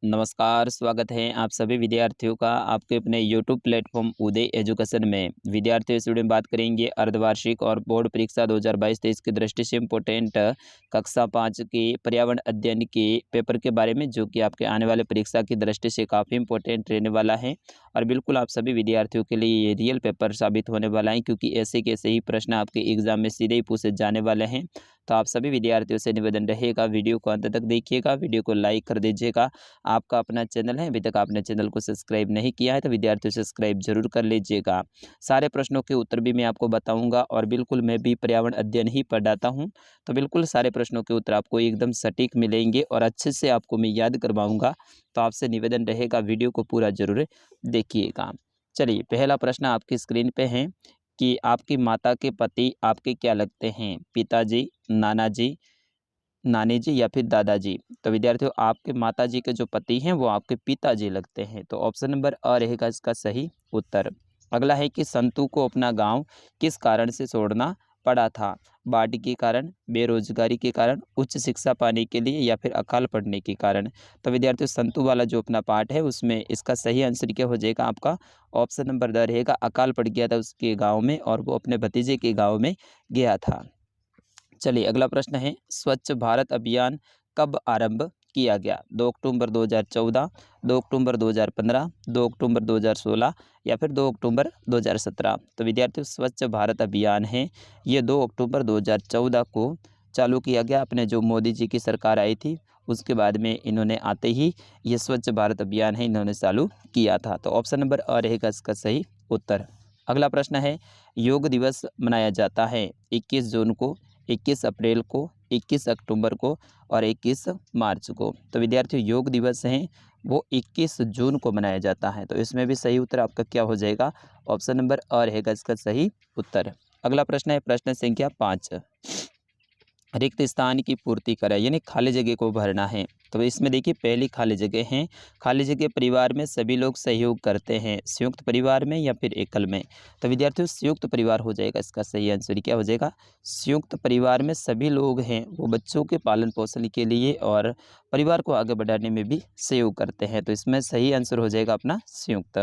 नमस्कार, स्वागत है आप सभी विद्यार्थियों का आपके अपने यूट्यूब प्लेटफॉर्म उदय एजुकेशन में। विद्यार्थियों इस वीडियो में बात करेंगे अर्धवार्षिक और बोर्ड परीक्षा 2022-23 की दृष्टि से इम्पोर्टेंट कक्षा 5 की पर्यावरण अध्ययन के पेपर के बारे में, जो कि आपके आने वाले परीक्षा की दृष्टि से काफ़ी इम्पोर्टेंट रहने वाला है। और बिल्कुल आप सभी विद्यार्थियों के लिए ये रियल पेपर साबित होने वाला है, क्योंकि ऐसे के ऐसे ही प्रश्न आपके एग्जाम में सीधे ही पूछे जाने वाले हैं। तो आप सभी विद्यार्थियों से निवेदन रहेगा, वीडियो को अंत तक देखिएगा, वीडियो को लाइक कर दीजिएगा। आपका अपना चैनल है, अभी तक आपने चैनल को सब्सक्राइब नहीं किया है तो विद्यार्थियों सब्सक्राइब जरूर कर लीजिएगा। सारे प्रश्नों के उत्तर भी मैं आपको बताऊंगा, और बिल्कुल मैं भी पर्यावरण अध्ययन ही पढ़ाता हूं, तो बिल्कुल सारे प्रश्नों के उत्तर आपको एकदम सटीक मिलेंगे और अच्छे से आपको मैं याद करवाऊंगा। तो आपसे निवेदन रहेगा, वीडियो को पूरा जरूर देखिएगा। चलिए, पहला प्रश्न आपकी स्क्रीन पे है कि आपकी माता के पति आपके क्या लगते हैं? पिताजी, नाना जी, नानी जी या फिर दादाजी? तो विद्यार्थियों, आपके माताजी के जो पति हैं वो आपके पिताजी लगते हैं, तो ऑप्शन नंबर अ रहेगा इसका सही उत्तर। अगला है कि संतू को अपना गांव किस कारण से छोड़ना पड़ा था? बाढ़ के कारण, बेरोजगारी के कारण, उच्च शिक्षा पाने के लिए या फिर अकाल पड़ने के कारण? तो विद्यार्थियों, संतू वाला जो अपना पार्ट है उसमें इसका सही आंसर क्या हो जाएगा आपका? ऑप्शन नंबर द रहेगा, अकाल पड़ गया था उसके गाँव में और वो अपने भतीजे के गाँव में गया था। चलिए, अगला प्रश्न है, स्वच्छ भारत अभियान कब आरंभ किया गया? 2 अक्टूबर 2014, 2 अक्टूबर 2015, 2 अक्टूबर 2016 या फिर 2 अक्टूबर 2017? तो विद्यार्थियों, स्वच्छ भारत अभियान है ये 2 अक्टूबर 2014 को चालू किया गया। अपने जो मोदी जी की सरकार आई थी उसके बाद में इन्होंने आते ही ये स्वच्छ भारत अभियान है इन्होंने चालू किया था। तो ऑप्शन नंबर अ रहेगा इसका सही उत्तर। अगला प्रश्न है, योग दिवस मनाया जाता है 21 जून को, 21 अप्रैल को, 21 अक्टूबर को और 21 मार्च को? तो विद्यार्थियों, योग दिवस हैं वो 21 जून को मनाया जाता है, तो इसमें भी सही उत्तर आपका क्या हो जाएगा? ऑप्शन नंबर अ रहेगा इसका सही उत्तर। अगला प्रश्न है प्रश्न संख्या 5, रिक्त स्थान की पूर्ति करें, यानी खाली जगह को भरना है। तो इसमें देखिए, पहली खाली जगह है, खाली जगह परिवार में सभी लोग सहयोग करते हैं, संयुक्त परिवार में या फिर एकल में? तो विद्यार्थियों, संयुक्त परिवार हो जाएगा इसका सही आंसर। क्या हो जाएगा? संयुक्त परिवार में सभी लोग हैं वो बच्चों के पालन पोषण के लिए और परिवार को आगे बढ़ाने में भी सहयोग करते हैं, तो इसमें सही आंसर हो जाएगा अपना संयुक्त।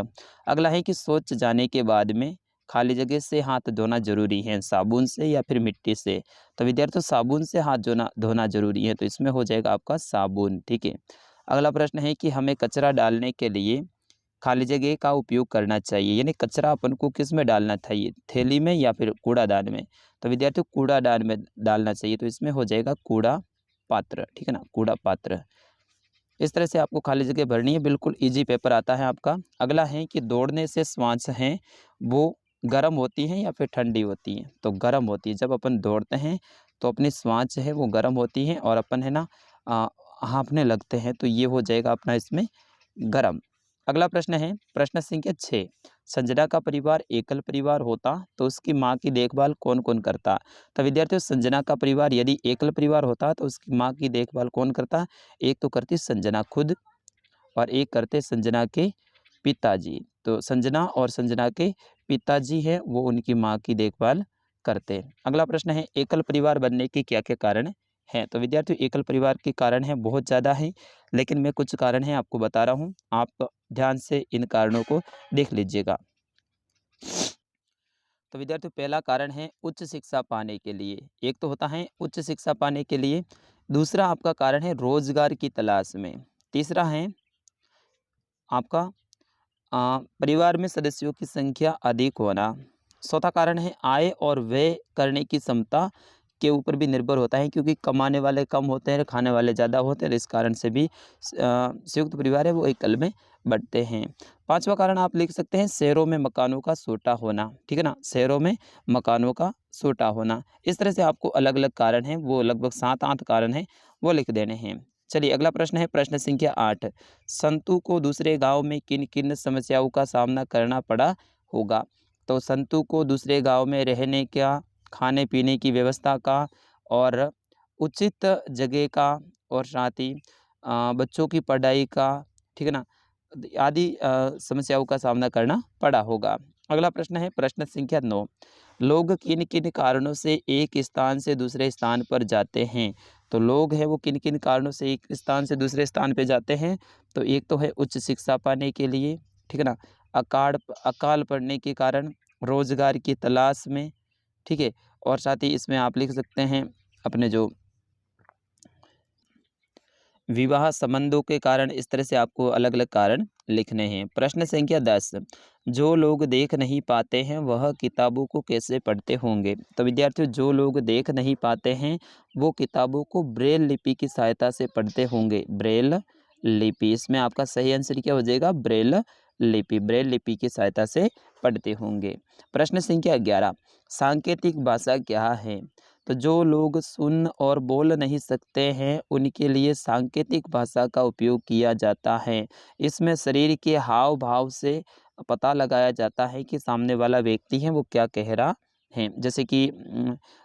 अगला है कि शौच जाने के बाद में खाली जगह से हाथ धोना जरूरी है, साबुन से या फिर मिट्टी से? तो विद्यार्थियों, साबुन से हाथ धोना धोना जरूरी है, तो इसमें हो जाएगा आपका साबुन। ठीक है। अगला प्रश्न है कि हमें कचरा डालने के लिए खाली जगह का उपयोग करना चाहिए, यानी कचरा अपन को किस में डालना चाहिए, थैली में या फिर कूड़ादान में? तो विद्यार्थियों, कूड़ादान में डालना चाहिए, तो इसमें हो जाएगा कूड़ा पात्र। ठीक है ना, कूड़ा पात्र। इस तरह से आपको खाली जगह भरनी है, बिल्कुल इजी पेपर आता है आपका। अगला है कि दौड़ने से श्वास हैं वो गर्म होती हैं या फिर ठंडी होती हैं? तो गर्म होती है। जब अपन दौड़ते हैं तो अपनी श्वास है वो गर्म होती हैं और अपन है ना आ, हाँफने लगते हैं, तो ये हो जाएगा अपना इसमें गर्म। अगला प्रश्न है प्रश्न संख्या 6, संजना का परिवार एकल परिवार होता तो उसकी माँ की देखभाल कौन कौन करता? तो विद्यार्थियों, संजना का परिवार यदि एकल परिवार होता तो उसकी माँ की देखभाल कौन करता? एक तो करती संजना खुद और एक करते संजना के पिताजी। तो संजना और संजना के पिताजी हैं वो उनकी माँ की देखभाल करते हैं। अगला प्रश्न है, एकल परिवार बनने के क्या क्या कारण हैं? तो विद्यार्थियों, एकल परिवार के कारण हैं बहुत ज़्यादा हैं, लेकिन मैं कुछ कारण हैं आपको बता रहा हूँ, आप ध्यान से इन कारणों को देख लीजिएगा। तो विद्यार्थियों, पहला कारण है उच्च शिक्षा पाने के लिए। एक तो होता है उच्च शिक्षा पाने के लिए, दूसरा आपका कारण है रोजगार की तलाश में, तीसरा है आपका परिवार में सदस्यों की संख्या अधिक होना, चौथा कारण है आय और व्यय करने की क्षमता के ऊपर भी निर्भर होता है, क्योंकि कमाने वाले कम होते हैं, खाने वाले ज़्यादा होते हैं, इस कारण से भी संयुक्त परिवार है वो एकल में बढ़ते हैं। पांचवा कारण आप लिख सकते हैं शहरों में मकानों का छोटा होना। ठीक है ना, शहरों में मकानों का छोटा होना। इस तरह से आपको अलग अलग कारण हैं, वो लगभग 7-8 कारण हैं, वो लिख देने हैं। चलिए, अगला प्रश्न है प्रश्न संख्या 8, संतु को दूसरे गांव में किन किन समस्याओं का सामना करना पड़ा होगा? तो संतु को दूसरे गांव में रहने का, खाने पीने की व्यवस्था का और उचित जगह का और साथ ही बच्चों की पढ़ाई का, ठीक है ना, आदि समस्याओं का सामना करना पड़ा होगा। अगला प्रश्न है प्रश्न संख्या 9, लोग किन किन कारणों से एक स्थान से दूसरे स्थान पर जाते हैं? तो लोग हैं वो किन किन कारणों से एक स्थान से दूसरे स्थान पे जाते हैं, तो एक तो है उच्च शिक्षा पाने के लिए, ठीक है ना, अकाल पड़ने के कारण, रोजगार की तलाश में, ठीक है, और साथ ही इसमें आप लिख सकते हैं अपने जो विवाह संबंधों के कारण। इस तरह से आपको अलग अलग कारण लिखने हैं। प्रश्न संख्या 10, जो लोग देख नहीं पाते हैं वह किताबों को कैसे पढ़ते होंगे? तो विद्यार्थियों, जो लोग देख नहीं पाते हैं वो किताबों को ब्रेल लिपि की सहायता से पढ़ते होंगे। ब्रेल लिपि, इसमें आपका सही आंसर क्या हो जाएगा? ब्रेल लिपि। ब्रेल लिपि की सहायता से पढ़ते होंगे। प्रश्न संख्या 11, सांकेतिक भाषा क्या है? तो जो लोग सुन और बोल नहीं सकते हैं उनके लिए सांकेतिक भाषा का उपयोग किया जाता है। इसमें शरीर के हाव भाव से पता लगाया जाता है कि सामने वाला व्यक्ति है वो क्या कह रहा है। जैसे कि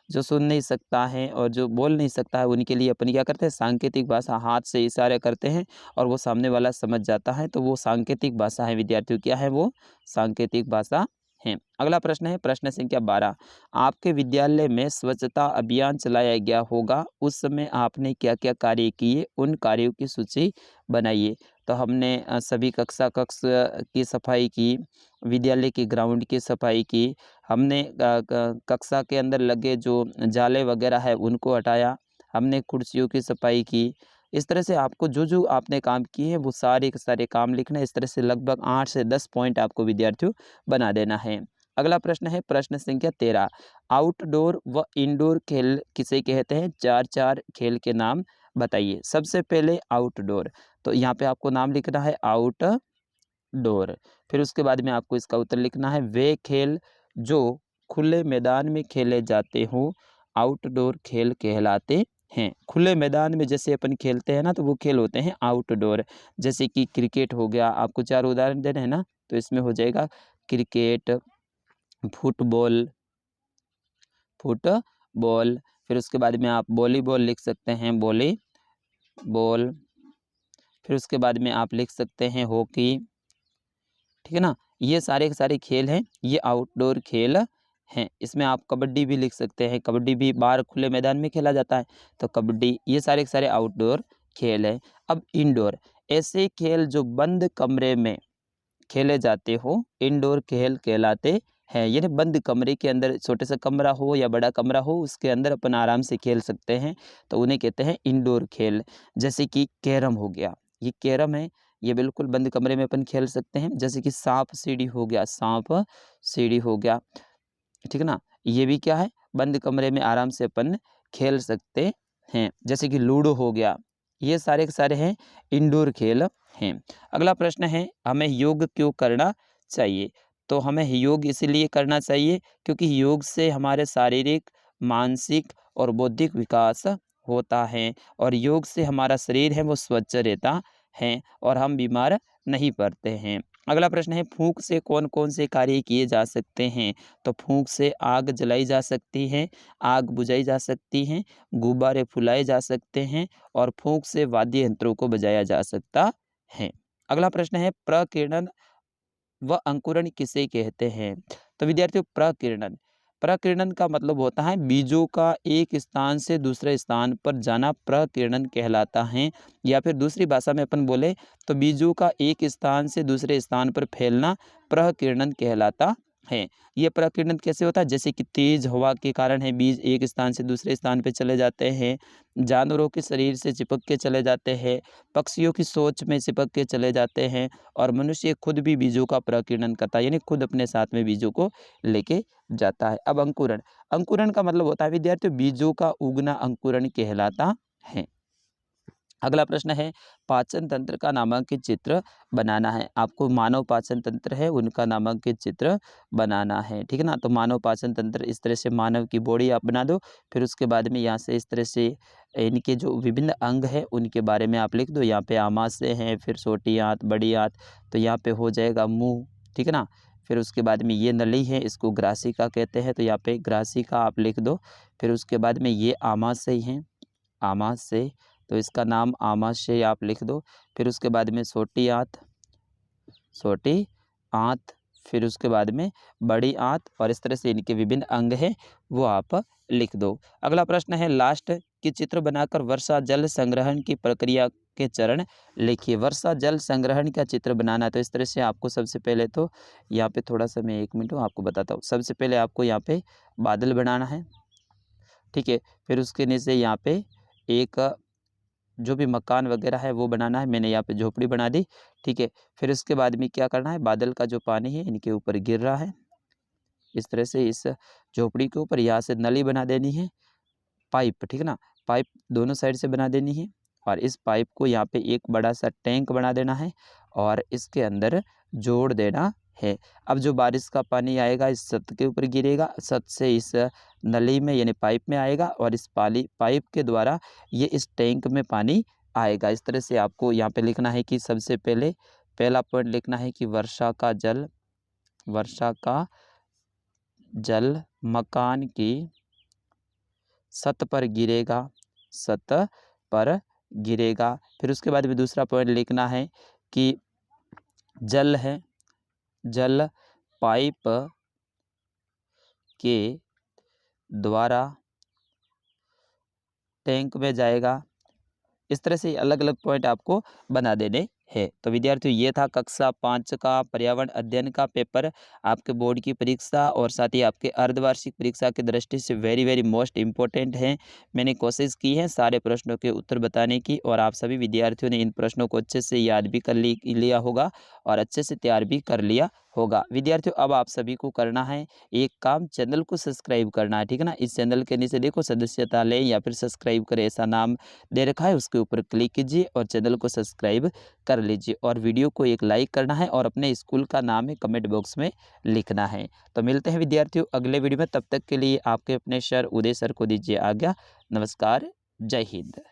जो सुन नहीं सकता है और जो बोल नहीं सकता है उनके लिए अपन क्या करते हैं? सांकेतिक भाषा, हाथ से इशारे करते हैं और वो सामने वाला समझ जाता है, तो वो सांकेतिक भाषा है विद्यार्थियों। क्या है वो? सांकेतिक भाषा है। अगला प्रश्न है प्रश्न संख्या 12, आपके विद्यालय में स्वच्छता अभियान चलाया गया होगा, उस समय आपने क्या क्या कार्य किए? उन कार्यों की सूची बनाइए। तो हमने सभी कक्ष की सफाई की, विद्यालय की ग्राउंड की सफाई की, हमने कक्षा के अंदर लगे जो जाले वगैरह है उनको हटाया, हमने कुर्सियों की सफाई की। इस तरह से आपको जो जो आपने काम किए हैं वो सारे के सारे काम लिखना है। इस तरह से लगभग 8 से 10 पॉइंट आपको विद्यार्थियों बना देना है। अगला प्रश्न है प्रश्न संख्या 13, आउटडोर व इंडोर खेल किसे कहते हैं? 4 खेल के नाम बताइए। सबसे पहले आउटडोर, तो यहाँ पे आपको नाम लिखना है आउटडोर। फिर उसके बाद में आपको इसका उत्तर लिखना है, वे खेल जो खुले मैदान में खेले जाते हो आउटडोर खेल कहलाते हैं। खुले मैदान में जैसे अपन खेलते हैं ना, तो वो खेल होते हैं आउटडोर। जैसे कि क्रिकेट हो गया, आपको 4 उदाहरण देने हैं ना, तो इसमें हो जाएगा क्रिकेट, फुटबॉल, फुटबॉल, फिर उसके बाद में आप वॉलीबॉल लिख सकते हैं, वॉलीबॉल, फिर उसके बाद में आप लिख सकते हैं हॉकी, ठीक है ना। ये सारे के सारे खेल हैं, ये आउटडोर खेल हैं। इसमें आप कबड्डी भी लिख सकते हैं, कबड्डी भी बाहर खुले मैदान में खेला जाता है, तो कबड्डी, ये सारे के सारे आउटडोर खेल हैं। अब इंडोर, ऐसे खेल जो बंद कमरे में खेले जाते हो इंडोर खेल कहलाते हैं। यानी बंद कमरे के अंदर, छोटे सा कमरा हो या बड़ा कमरा हो, उसके अंदर अपन आराम से खेल सकते हैं, तो उन्हें कहते हैं इंडोर खेल। जैसे कि कैरम हो गया, ये कैरम है, ये बिल्कुल बंद कमरे में अपन खेल सकते हैं। जैसे कि सांप सीढ़ी हो गया, सांप सीढ़ी हो गया, ठीक है ना, ये भी क्या है? बंद कमरे में आराम से अपन खेल सकते हैं। जैसे कि लूडो हो गया, ये सारे के सारे हैं इंडोर खेल हैं। अगला प्रश्न है, हमें योग क्यों करना चाहिए? तो हमें योग इसीलिए करना चाहिए क्योंकि योग से हमारे शारीरिक, मानसिक और बौद्धिक विकास होता है, और योग से हमारा शरीर है वो स्वच्छ रहता है और हम बीमार नहीं पड़ते हैं। अगला प्रश्न है, फूंक से कौन कौन से कार्य किए जा सकते हैं? तो फूंक से आग जलाई जा सकती है, आग बुझाई जा सकती है, गुब्बारे फुलाए जा सकते हैं, और फूंक से वाद्य यंत्रों को बजाया जा सकता है। अगला प्रश्न है, प्रकीर्णन व अंकुरण किसे कहते हैं? तो विद्यार्थियों, प्रकीर्णन, प्रकीर्णन का मतलब होता है बीजों का एक स्थान से दूसरे स्थान पर जाना, प्रकीर्णन कहलाता है। या फिर दूसरी भाषा में अपन बोले तो बीजों का एक स्थान से दूसरे स्थान पर फैलना प्रकीर्णन कहलाता है। ये प्रकीर्णन कैसे होता है? जैसे कि तेज हवा के कारण है बीज एक स्थान से दूसरे स्थान पे चले जाते हैं, जानवरों के शरीर से चिपक के चले जाते हैं, पक्षियों की सोच में चिपक के चले जाते हैं, और मनुष्य खुद भी बीजों का प्रकीर्णन करता है, यानी खुद अपने साथ में बीजों को लेके जाता है। अब अंकुरण, अंकुरण का मतलब होता है विद्यार्थियों बीजों का उगना अंकुरण कहलाता है। अगला प्रश्न है, पाचन तंत्र का नामांकित चित्र बनाना है। आपको मानव पाचन तंत्र है उनका नामांकित चित्र बनाना है, ठीक है ना। तो मानव पाचन तंत्र, इस तरह से मानव की बॉडी आप बना दो, फिर उसके बाद में यहाँ से इस तरह से इनके जो विभिन्न अंग है उनके बारे में आप लिख दो। यहाँ पे आमाशय हैं, फिर छोटी आंत, बड़ी आंत, तो यहाँ पे हो जाएगा मुंह, ठीक है ना। फिर उसके बाद में ये नली है, इसको ग्रासिका कहते हैं, तो यहाँ पे ग्रासिका आप लिख दो। फिर उसके बाद में ये आमाशय हैं, आमाशय, तो इसका नाम आमाशय आप लिख दो। फिर उसके बाद में छोटी आंत, छोटी आंत, फिर उसके बाद में बड़ी आंत, और इस तरह से इनके विभिन्न अंग हैं वो आप लिख दो। अगला प्रश्न है, लास्ट की चित्र बनाकर वर्षा जल संग्रहण की प्रक्रिया के चरण लिखिए। वर्षा जल संग्रहण का चित्र बनाना है तो इस तरह से आपको सबसे पहले तो यहाँ पे थोड़ा सा मैं 1 मिनट आपको बताता हूँ। सबसे पहले आपको यहाँ पे बादल बनाना है, ठीक है। फिर उसके नीचे यहाँ पे एक जो भी मकान वगैरह है वो बनाना है। मैंने यहाँ पे झोपड़ी बना दी, ठीक है। फिर उसके बाद में क्या करना है, बादल का जो पानी है इनके ऊपर गिर रहा है, इस तरह से इस झोपड़ी के ऊपर यहाँ से नली बना देनी है, पाइप, ठीक है ना। पाइप दोनों साइड से बना देनी है और इस पाइप को यहाँ पे एक बड़ा सा टैंक बना देना है और इसके अंदर जोड़ देना है। अब जो बारिश का पानी आएगा इस छत के ऊपर गिरेगा, छत से इस नली में यानी पाइप में आएगा और इस पाइप के द्वारा ये इस टैंक में पानी आएगा। इस तरह से आपको यहाँ पे लिखना है कि सबसे पहले पहला पॉइंट लिखना है कि वर्षा का जल मकान की छत पर गिरेगा। फिर उसके बाद में दूसरा पॉइंट लिखना है कि जल पाइप के द्वारा टैंक में जाएगा। इस तरह से अलग अलग पॉइंट आपको बना देने हैं। तो विद्यार्थियों ये था कक्षा 5 का पर्यावरण अध्ययन का पेपर। आपके बोर्ड की परीक्षा और साथ ही आपके अर्धवार्षिक परीक्षा की दृष्टि से वेरी वेरी मोस्ट इम्पोर्टेंट है। मैंने कोशिश की है सारे प्रश्नों के उत्तर बताने की और आप सभी विद्यार्थियों ने इन प्रश्नों को अच्छे से याद भी कर लिया होगा और अच्छे से तैयार भी कर लिया होगा। विद्यार्थियों अब आप सभी को करना है एक काम, चैनल को सब्सक्राइब करना है, ठीक है ना। इस चैनल के नीचे देखो सदस्यता लें या फिर सब्सक्राइब करें ऐसा नाम दे रखा है, उसके ऊपर क्लिक कीजिए और चैनल को सब्सक्राइब कर लीजिए और वीडियो को एक लाइक करना है और अपने स्कूल का नाम है कमेंट बॉक्स में लिखना है। तो मिलते हैं विद्यार्थियों अगले वीडियो में, तब तक के लिए आपके अपने सर उदय सर को दीजिए आज्ञा। नमस्कार, जय हिंद।